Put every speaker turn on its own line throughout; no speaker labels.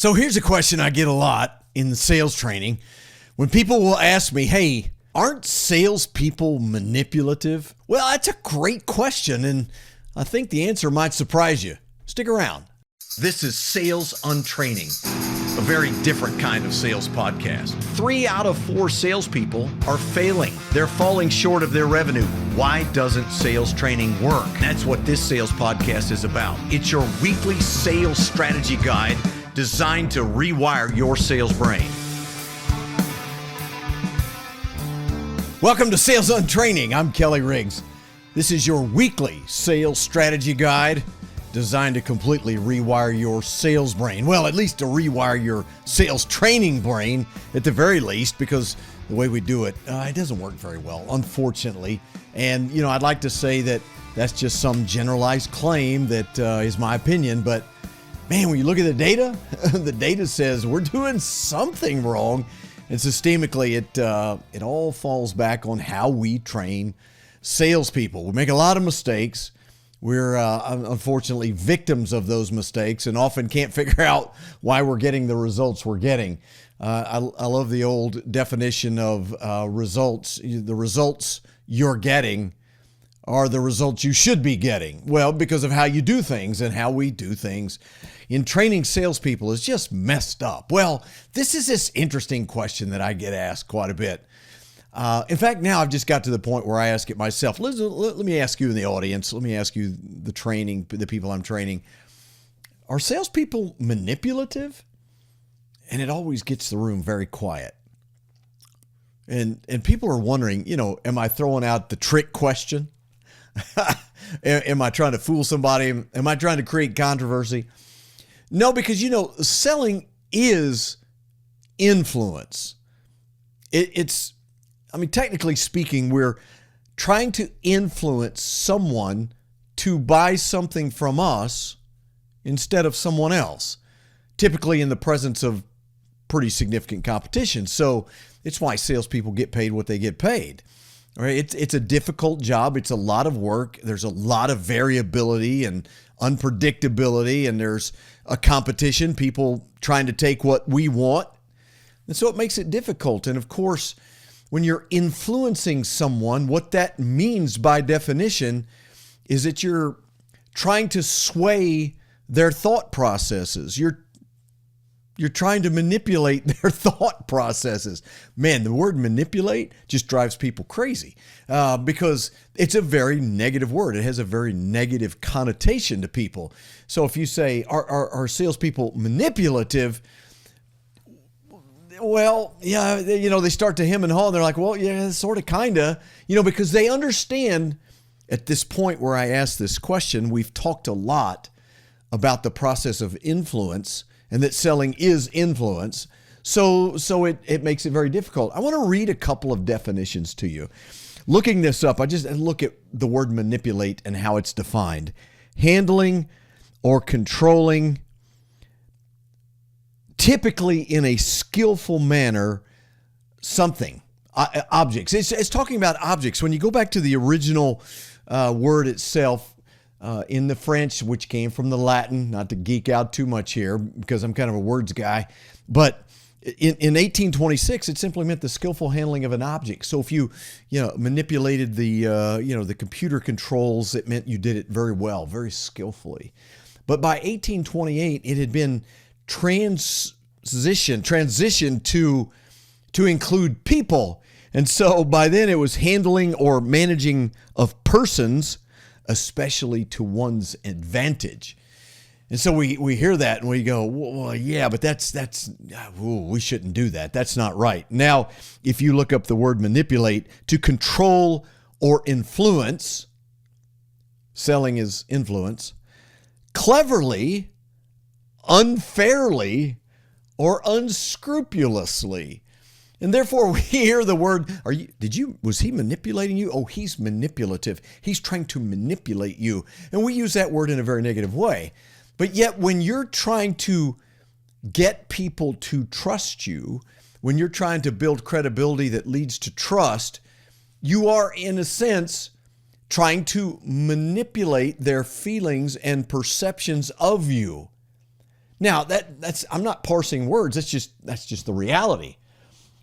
So here's a question I get a lot in the sales training. When people will ask me, hey, aren't salespeople manipulative? Well, that's a great question, and I think the answer might surprise you. Stick around. This is Sales Untraining, a very different kind of sales podcast. 3 out of 4 salespeople are failing. They're falling short of their revenue. Why doesn't sales training work? That's what this sales podcast is about. It's your weekly sales strategy guide designed to rewire your sales brain. Welcome to Sales Untraining. I'm Kelly Riggs. This is your weekly sales strategy guide designed to completely rewire your sales brain. Well, at least to rewire your sales training brain at the very least, because the way we do it, it doesn't work very well, unfortunately. And, I'd like to say that that's just some generalized claim that is my opinion, but man, when you look at the data, the data says we're doing something wrong. And systemically, it all falls back on how we train salespeople. We make a lot of mistakes. We're unfortunately victims of those mistakes and often can't figure out why we're getting the results we're getting. I love the old definition of results. The results you're getting are the results you should be getting. Well, because of how you do things, and how we do things in training salespeople is just messed up. Well, this is this interesting question that I get asked quite a bit. In fact, now I've just got to the point where I ask it myself. Let me ask you in the audience. Let me ask you the people I'm training. Are salespeople manipulative? And it always gets the room very quiet. And people are wondering, am I throwing out the trick question? Am I trying to fool somebody? Am I trying to create controversy? No, because, selling is influence. Technically speaking, we're trying to influence someone to buy something from us instead of someone else, typically in the presence of pretty significant competition. So it's why salespeople get paid what they get paid. All right, it's a difficult job. It's a lot of work. There's a lot of variability and unpredictability, and there's a competition, people trying to take what we want. And so it makes it difficult. And of course, when you're influencing someone, what that means by definition is that you're trying to sway their thought processes. You're trying to manipulate their thought processes. Man, the word manipulate just drives people crazy because it's a very negative word. It has a very negative connotation to people. So if you say, are salespeople manipulative? Well, yeah, they start to hem and haw, and they're like, well, yeah, sort of, kind of, because they understand at this point where I ask this question, we've talked a lot about the process of influence and that selling is influence. So it makes it very difficult. I want to read a couple of definitions to you. Looking this up, I just look at the word manipulate and how it's defined. Handling or controlling, typically in a skillful manner, something, objects. It's talking about objects. When you go back to the original word itself, in the French, which came from the Latin, not to geek out too much here because I'm kind of a words guy, but in 1826, it simply meant the skillful handling of an object. So if you manipulated the computer controls, it meant you did it very well, very skillfully. But by 1828, it had been transitioned to include people. And so by then it was handling or managing of persons, especially to one's advantage. And so we hear that and we go, well, yeah, but we shouldn't do that. That's not right. Now, if you look up the word manipulate, to control or influence, selling is influence, cleverly, unfairly, or unscrupulously. And therefore we hear the word, was he manipulating you? Oh, he's manipulative. He's trying to manipulate you. And we use that word in a very negative way. But yet when you're trying to get people to trust you, when you're trying to build credibility that leads to trust, you are in a sense trying to manipulate their feelings and perceptions of you. Now that's I'm not parsing words. That's just the reality,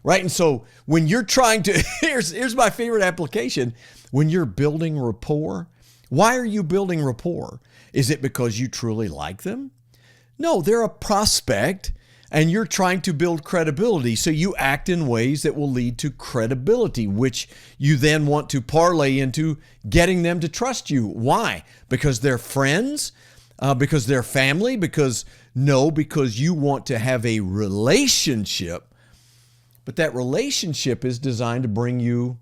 right? And so when you're trying to, here's my favorite application. When you're building rapport, why are you building rapport? Is it because you truly like them? No, they're a prospect and you're trying to build credibility. So you act in ways that will lead to credibility, which you then want to parlay into getting them to trust you. Why? Because they're friends? Because they're family? Because you want to have a relationship, but that relationship is designed to bring you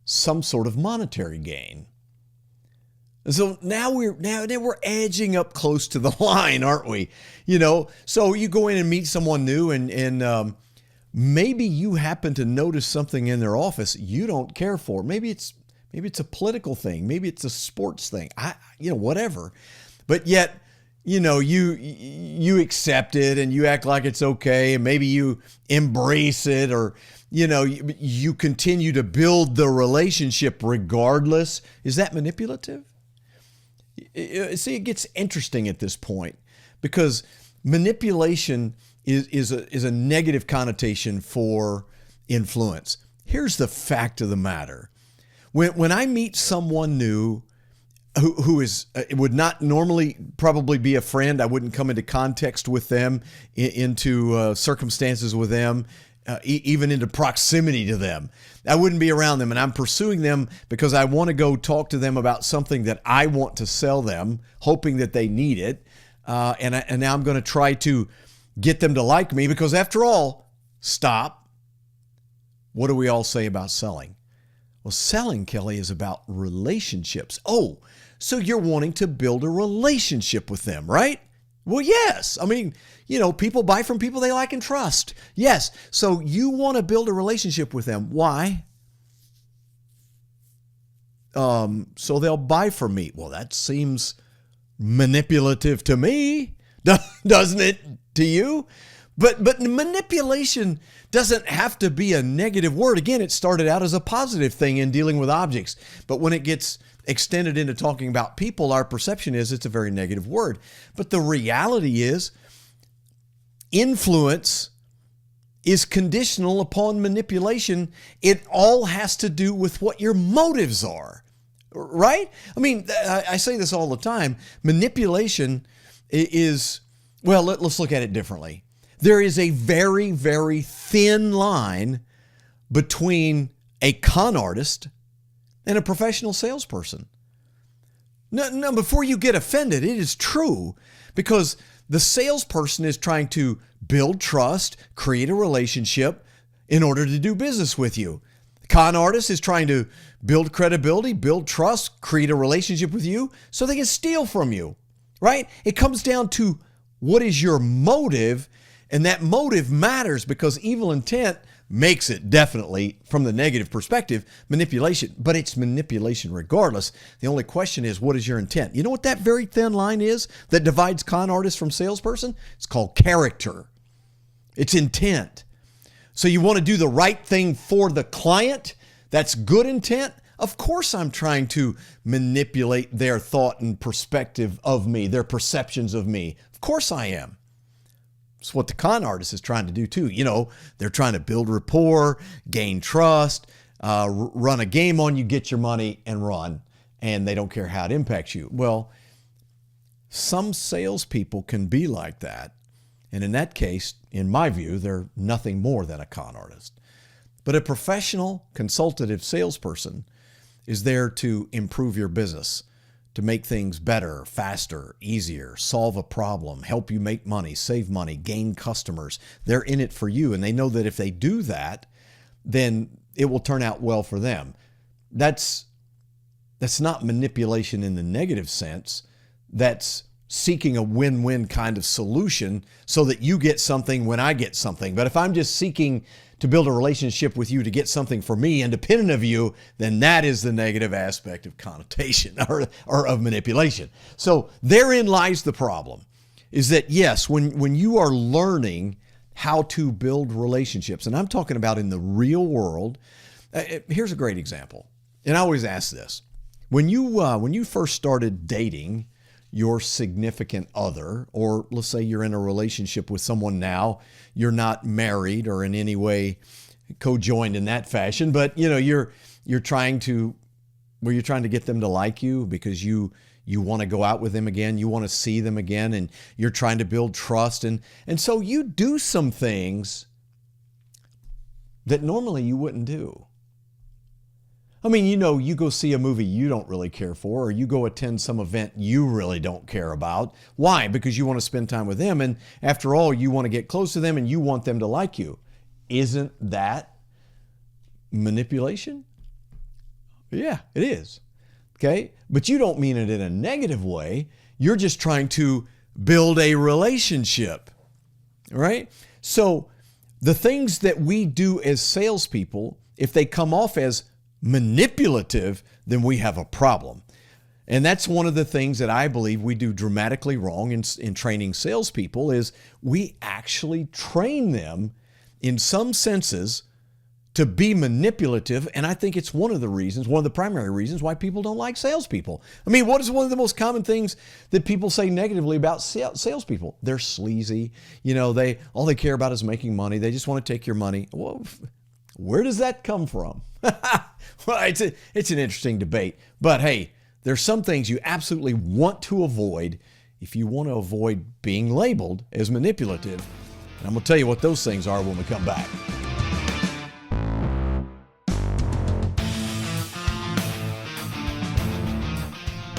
some sort of monetary gain. So now we're edging up close to the line, aren't we? So you go in and meet someone new and maybe you happen to notice something in their office you don't care for. Maybe it's a political thing. Maybe it's a sports thing. Whatever. But yet, you accept it and you act like it's okay, and maybe you embrace it, or you continue to build the relationship regardless. Is that manipulative? See, it gets interesting at this point because manipulation is a negative connotation for influence. Here's the fact of the matter. When I meet someone new who would not normally probably be a friend, I wouldn't come into context with them, into circumstances with them, even into proximity to them. I wouldn't be around them, and I'm pursuing them because I want to go talk to them about something that I want to sell them, hoping that they need it. And now I'm going to try to get them to like me because, after all, stop. What do we all say about selling? Well, selling, Kelly, is about relationships. Oh, so you're wanting to build a relationship with them, right? Well, yes. I mean, people buy from people they like and trust. Yes. So you want to build a relationship with them. Why? So they'll buy from me. Well, that seems manipulative to me, doesn't it to you? But manipulation doesn't have to be a negative word. Again, it started out as a positive thing in dealing with objects. But when it gets extended into talking about people, our perception is it's a very negative word. But the reality is influence is conditional upon manipulation. It all has to do with what your motives are, right? I mean, I say this all the time. Manipulation is, well, let's look at it differently. There is a very, very thin line between a con artist and a professional salesperson. No, before you get offended, it is true, because the salesperson is trying to build trust, create a relationship in order to do business with you. The con artist is trying to build credibility, build trust, create a relationship with you so they can steal from you, right? It comes down to what is your motive. And that motive matters because evil intent makes it, definitely, from the negative perspective, manipulation. But it's manipulation regardless. The only question is, what is your intent? You know what that very thin line is that divides con artist from salesperson? It's called character. It's intent. So you want to do the right thing for the client? That's good intent. Of course I'm trying to manipulate their thought and perspective of me, their perceptions of me. Of course I am. It's what the con artist is trying to do too. They're trying to build rapport, gain trust, run a game on you, get your money and run. And they don't care how it impacts you. Well, some salespeople can be like that. And in that case, in my view, they're nothing more than a con artist. But a professional, consultative salesperson is there to improve your business, to make things better, faster, easier, solve a problem, help you make money, save money, gain customers. They're in it for you, and they know that if they do that, then it will turn out well for them. That's not manipulation in the negative sense. That's seeking a win-win kind of solution so that you get something when I get something. But if I'm just seeking to build a relationship with you to get something for me independent of you, then that is the negative aspect of connotation or of manipulation. So therein lies the problem, is that yes, when you are learning how to build relationships, and I'm talking about in the real world, here's a great example. And I always ask this. When you first started dating your significant other, or let's say you're in a relationship with someone now, you're not married or in any way co-joined in that fashion, but you're trying to get them to like you because you want to go out with them again, you want to see them again, and you're trying to build trust, and so you do some things that normally you wouldn't do. I mean, you go see a movie you don't really care for, or you go attend some event you really don't care about. Why? Because you want to spend time with them, and after all, you want to get close to them and you want them to like you. Isn't that manipulation? Yeah, it is. Okay? But you don't mean it in a negative way. You're just trying to build a relationship, right? So the things that we do as salespeople, if they come off as manipulative, then we have a problem. And that's one of the things that I believe we do dramatically wrong in training salespeople is we actually train them in some senses to be manipulative. And I think it's one of the primary reasons why people don't like salespeople. I mean, what is one of the most common things that people say negatively about salespeople? They're sleazy. All they care about is making money. They just want to take your money. Well, where does that come from? Well, it's an interesting debate. But hey, there's some things you absolutely want to avoid if you want to avoid being labeled as manipulative. And I'm going to tell you what those things are when we come back.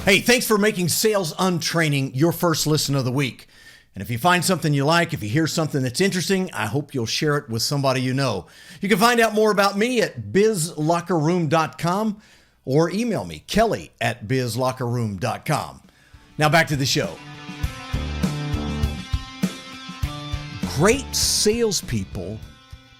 Hey, thanks for making Sales Untraining your first listen of the week. And if you find something you like, if you hear something that's interesting, I hope you'll share it with somebody you know. You can find out more about me at bizlockerroom.com or email me, kelly@bizlockerroom.com. Now back to the show. Great salespeople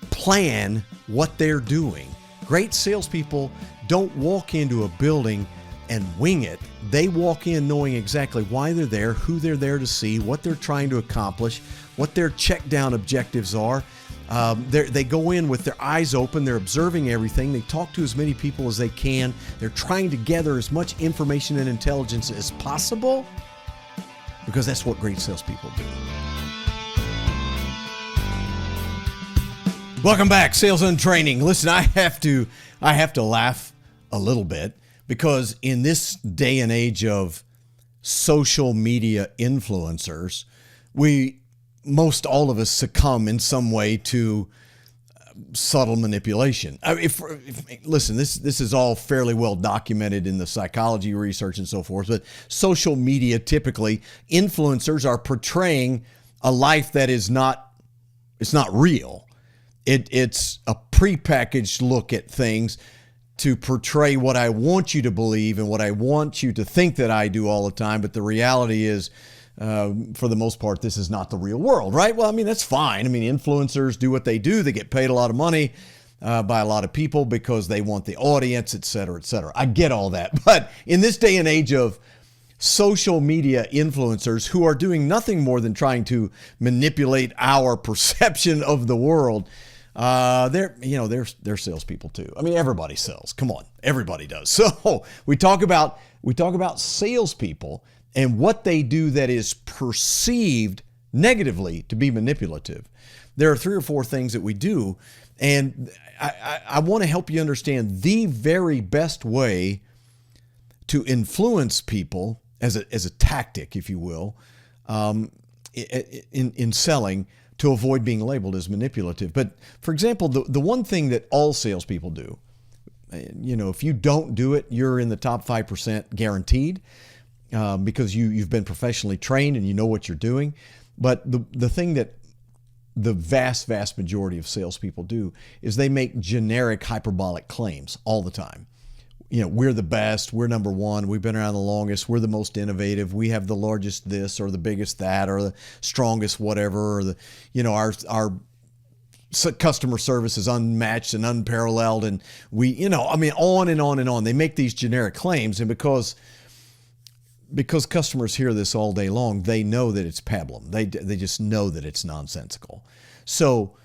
plan what they're doing. Great salespeople don't walk into a building and wing it. They walk in knowing exactly why they're there, who they're there to see, what they're trying to accomplish, what their check down objectives are. They go in with their eyes open. They're observing everything. They talk to as many people as they can. They're trying to gather as much information and intelligence as possible because that's what great salespeople do. Welcome back, Sales Untraining. Listen, I have to laugh a little bit because in this day and age of social media influencers, most all of us succumb in some way to subtle manipulation. Listen, this is all fairly well documented in the psychology research and so forth, but social media, typically, influencers are portraying a life that it's not real. It's a prepackaged look at things to portray what I want you to believe and what I want you to think that I do all the time. But the reality is, for the most part, this is not the real world, right? Well, I mean, that's fine. I mean, influencers do what they do. They get paid a lot of money by a lot of people because they want the audience, et cetera, et cetera. I get all that. But in this day and age of social media influencers who are doing nothing more than trying to manipulate our perception of the world, they're salespeople too. I mean, everybody sells. Come on, everybody does. So we talk about salespeople and what they do that is perceived negatively to be manipulative. There are 3 or 4 things that we do, and I want to help you understand the very best way to influence people as a tactic, if you will, in selling, to avoid being labeled as manipulative. But for example, the one thing that all salespeople do, if you don't do it, you're in the top 5% guaranteed, because you've been professionally trained and you know what you're doing. But the thing that the vast majority of salespeople do is they make generic hyperbolic claims all the time. We're the best, we're number one, we've been around the longest, we're the most innovative, we have the largest this or the biggest that or the strongest whatever, or our customer service is unmatched and unparalleled, and on and on and on. They make these generic claims, and because customers hear this all day long, they know that it's pablum. They just know that it's nonsensical. So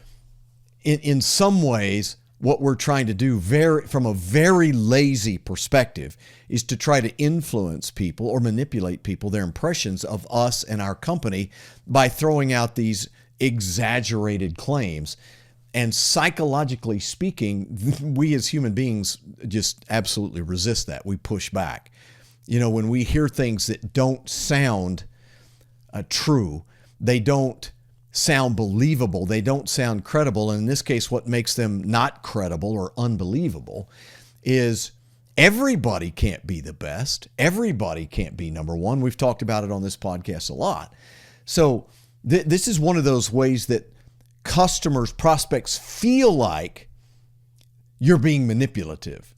in some ways, what we're trying to do from a very lazy perspective is to try to influence people or manipulate people, their impressions of us and our company, by throwing out these exaggerated claims. And psychologically speaking, we as human beings just absolutely resist that. We push back. When we hear things that don't sound true, they don't sound believable, they don't sound credible. And in this case, what makes them not credible or unbelievable is everybody can't be the best. Everybody can't be number one. We've talked about it on this podcast a lot. So this is one of those ways that customers, prospects feel like you're being manipulative,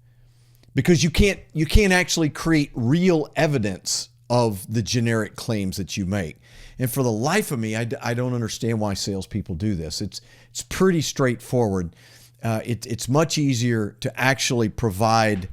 because you can't actually create real evidence of the generic claims that you make. And for the life of me, I don't understand why salespeople do this. It's pretty straightforward. It's much easier to actually provide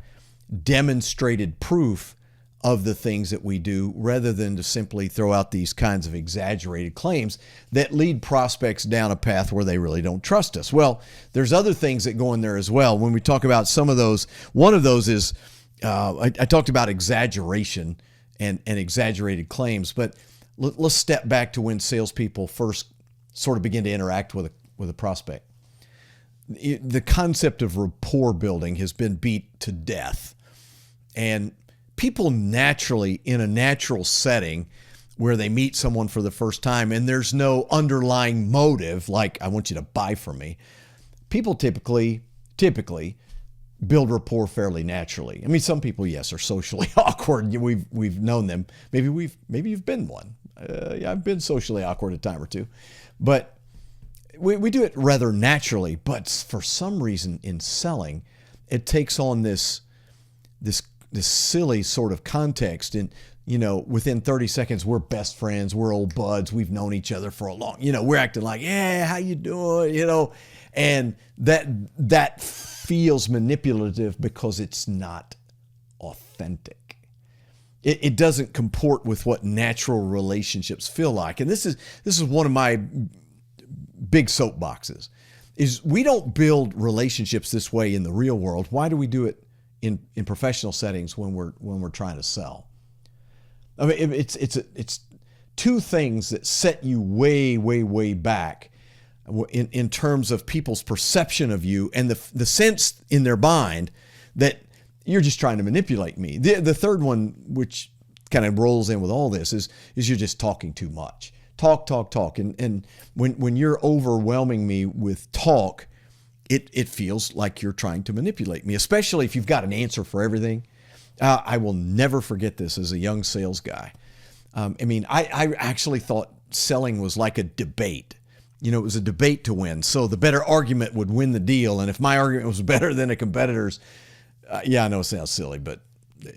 demonstrated proof of the things that we do, rather than to simply throw out these kinds of exaggerated claims that lead prospects down a path where they really don't trust us. Well, there's other things that go in there as well. When we talk about some of those, one of those is, I talked about exaggeration and exaggerated claims, but let's step back to when salespeople first sort of begin to interact with a prospect. The concept of rapport building has been beat to death. And people naturally, in a natural setting where they meet someone for the first time and there's no underlying motive, like I want you to buy from me, people typically build rapport fairly naturally. I mean, some people, yes, are socially awkward. We've known them. Maybe you've been one. Yeah, I've been socially awkward a time or two, but we do it rather naturally. But for some reason in selling, it takes on this silly sort of context. And, within 30 seconds, we're best friends, we're old buds, we've known each other for a long, we're acting like, yeah, how you doing? And that feels manipulative because it's not authentic. It doesn't comport with what natural relationships feel like. And this is one of my big soapboxes, is we don't build relationships this way in the real world. Why do we do it in professional settings when we're trying to sell? I mean, it's two things that set you way, way, way back in terms of people's perception of you and the sense in their mind that you're just trying to manipulate me. The third one, which kind of rolls in with all this, is you're just talking too much. Talk. And when you're overwhelming me with talk, it feels like you're trying to manipulate me, especially if you've got an answer for everything. I will never forget this as a young sales guy. I actually thought selling was like a debate. It was a debate to win. So the better argument would win the deal. And if my argument was better than a competitor's, I know it sounds silly, but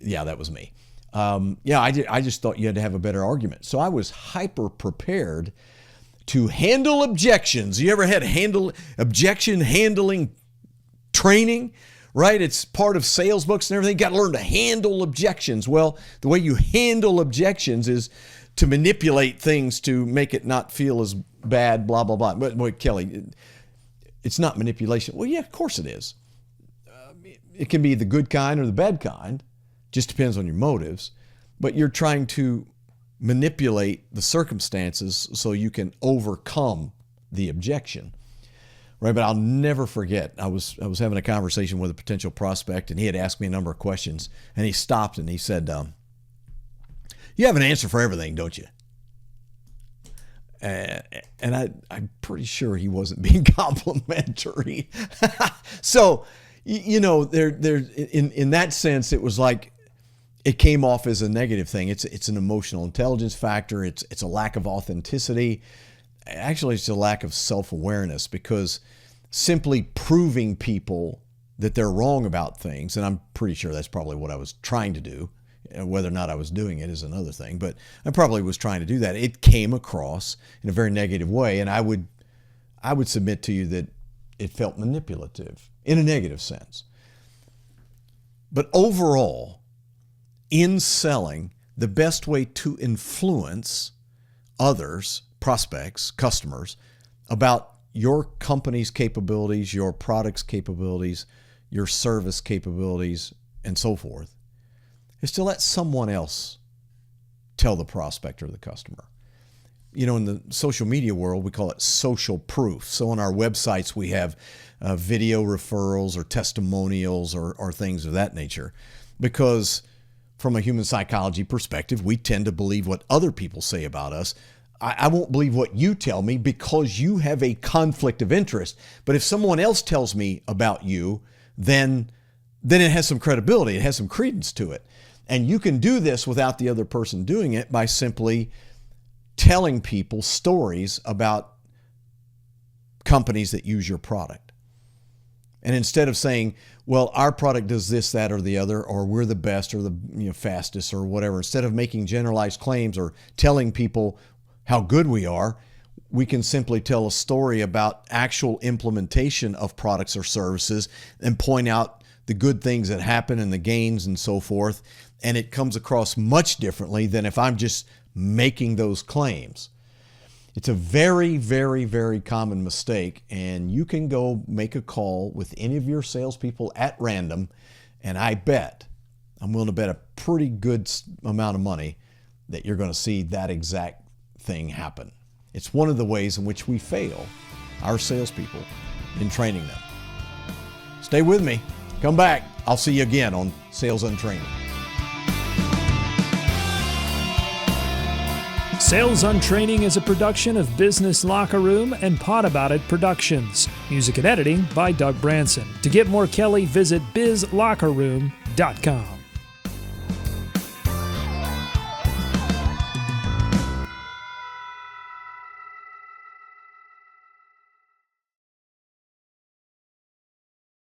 yeah, that was me. I just thought you had to have a better argument. So I was hyper prepared to handle objections. You ever had objection handling training, right? It's part of sales books and everything. You got to learn to handle objections. Well, the way you handle objections is to manipulate things to make it not feel as bad, blah, blah, blah. But Kelly, it's not manipulation. Well, yeah, of course it is. It can be the good kind or the bad kind. Just depends on your motives. But you're trying to manipulate the circumstances so you can overcome the objection, right? But I'll never forget, I was having a conversation with a potential prospect, and he had asked me a number of questions, and he stopped and he said, you have an answer for everything, don't you? And I'm pretty sure he wasn't being complimentary. So, there in that sense, it was like, it came off as a negative thing. It's an emotional intelligence factor. It's a lack of authenticity. Actually, it's a lack of self-awareness, because simply proving people that they're wrong about things, and I'm pretty sure that's probably what I was trying to do. Whether or not I was doing it is another thing, but I probably was trying to do that. It came across in a very negative way, and I would submit to you that it felt manipulative in a negative sense. But overall, in selling, the best way to influence others, prospects, customers, about your company's capabilities, your product's capabilities, your service capabilities, and so forth, is to let someone else tell the prospect or the customer. In the social media world, we call it social proof. So on our websites, we have video referrals or testimonials or things of that nature, because from a human psychology perspective, we tend to believe what other people say about us. I won't believe what you tell me because you have a conflict of interest. But if someone else tells me about you, then it has some credibility. It has some credence to it. And you can do this without the other person doing it by simply telling people stories about companies that use your product. And instead of saying, well, our product does this, that, or the other, or we're the best or the fastest or whatever, instead of making generalized claims or telling people how good we are, we can simply tell a story about actual implementation of products or services and point out the good things that happen and the gains and so forth. And it comes across much differently than if I'm just making those claims. It's a very, very, very common mistake, and you can go make a call with any of your salespeople at random, and I'm willing to bet a pretty good amount of money that you're going to see that exact thing happen. It's one of the ways in which we fail our salespeople in training them. Stay with me. Come back. I'll see you again on Sales Untraining.
Sales Untraining is a production of Business Locker Room and Pod About It Productions. Music and editing by Doug Branson. To get more Kelly, visit bizlockerroom.com.